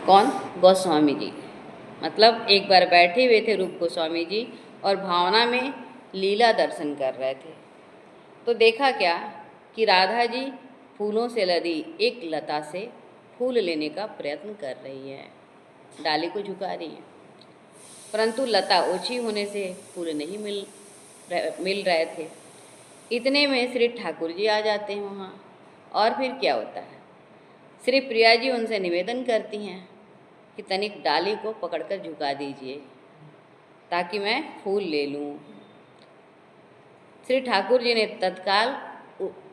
कौन? गोस्वामी जी। मतलब एक बार बैठे हुए थे रूप गोस्वामी जी और भावना में लीला दर्शन कर रहे थे। तो देखा क्या कि राधा जी फूलों से लदी एक लता से फूल लेने का प्रयत्न कर रही है, डाली को झुका रही है, परंतु लता ओछी होने से फूल नहीं मिल रहे थे। इतने में श्री ठाकुर जी आ जाते हैं वहाँ। और फिर क्या होता है, श्री प्रिया जी उनसे निवेदन करती हैं कि तनिक डाली को पकड़कर झुका दीजिए ताकि मैं फूल ले लूँ। श्री ठाकुर जी ने तत्काल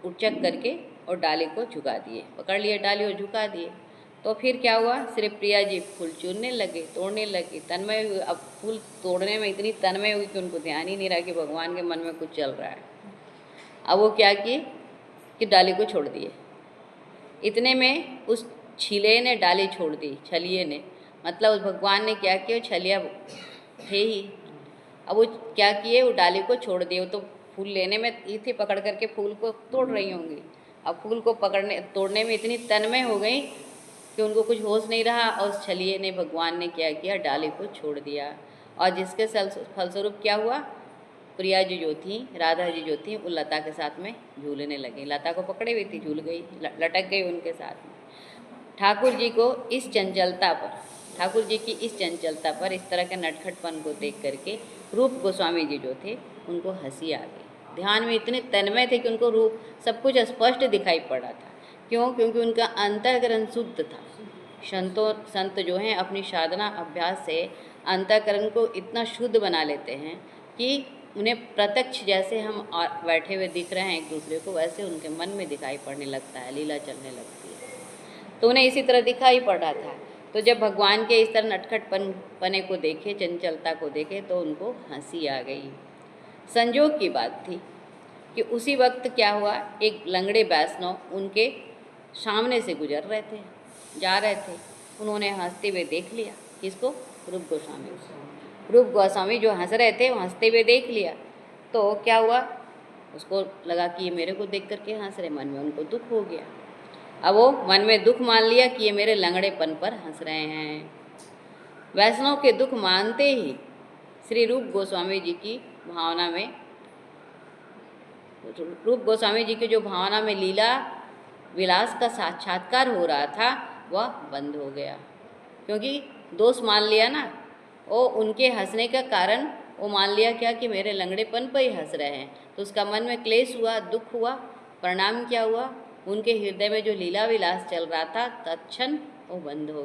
उचक करके और डाली को झुका दिए, पकड़ लिए डाली और झुका दिए। तो फिर क्या हुआ, श्री प्रिया जी फूल चुनने लगे, तोड़ने लगे, तन्मय हुए। अब फूल तोड़ने में इतनी तन्मय हुई कि उनको ध्यान ही नहीं रहा कि भगवान के मन में कुछ चल रहा है। अब वो क्या किए कि डाली को छोड़ दिए। इतने में उस छिले ने डाली छोड़ दी, छलिए ने, मतलब उस भगवान ने क्या किया, छलिया थे ही। अब वो क्या किए, वो डाली को छोड़ दिए। वो तो फूल लेने में ही थी, पकड़ करके फूल को तोड़ रही होंगी। अब फूल को तोड़ने में इतनी तन्मय हो गई कि उनको कुछ होश नहीं रहा और उस छलिए ने, भगवान ने क्या किया, डाली को छोड़ दिया। और जिसके फलस्वरूप क्या हुआ, प्रिया जी जो थी, राधा जी जो थी, वो लता के साथ में झूलने लगी। लता को पकड़े हुई थी, झूल गई, लटक गई उनके साथ में। ठाकुर जी को इस चंचलता पर, ठाकुर जी की इस चंचलता पर, इस तरह के नटखटपन को देख करके रूप गोस्वामी जी जो थे उनको हंसी आ गई। ध्यान में इतने तन्मय थे कि उनको रूप सब कुछ स्पष्ट दिखाई पड़ा था। क्यों? क्योंकि उनका अंतःकरण शुद्ध था। संत जो हैं अपनी साधना अभ्यास से अंतःकरण को इतना शुद्ध बना लेते हैं कि उन्हें प्रत्यक्ष जैसे हम बैठे हुए दिख रहे हैं एक दूसरे को, वैसे उनके मन में दिखाई पड़ने लगता है, लीला चलने लगती है। तो उन्हें इसी तरह दिखाई पड़ रहा था। तो जब भगवान के इस तरह नटखटपने को देखे, चंचलता को देखे, तो उनको हंसी आ गई। संजोग की बात थी कि उसी वक्त क्या हुआ, एक लंगड़े वैष्णव उनके सामने से गुजर रहे थे, जा रहे थे। उन्होंने हंसते हुए देख लिया, किसको? रूप गोस्वामी को। रूप गोस्वामी जो हंस रहे थे वो हंसते हुए देख लिया। तो क्या हुआ, उसको लगा कि ये मेरे को देख करके हंस रहे, मन में उनको दुख हो गया। अब वो मन में दुख मान लिया कि ये मेरे लंगड़ेपन पर हंस रहे हैं। वैष्णव के दुख मानते ही श्री रूप गोस्वामी जी की भावना में, रूप गोस्वामी जी की जो भावना में लीला विलास का साक्षात्कार हो रहा था वह बंद हो गया। क्योंकि दोष मान लिया ना, वो उनके हंसने का कारण वो मान लिया क्या कि मेरे लंगड़ेपन पर ही हंस रहे हैं। तो उसका मन में क्लेश हुआ, दुख हुआ। परिणाम क्या हुआ, उनके हृदय में जो लीला विलास चल रहा था तत्क्षण वो बंद हो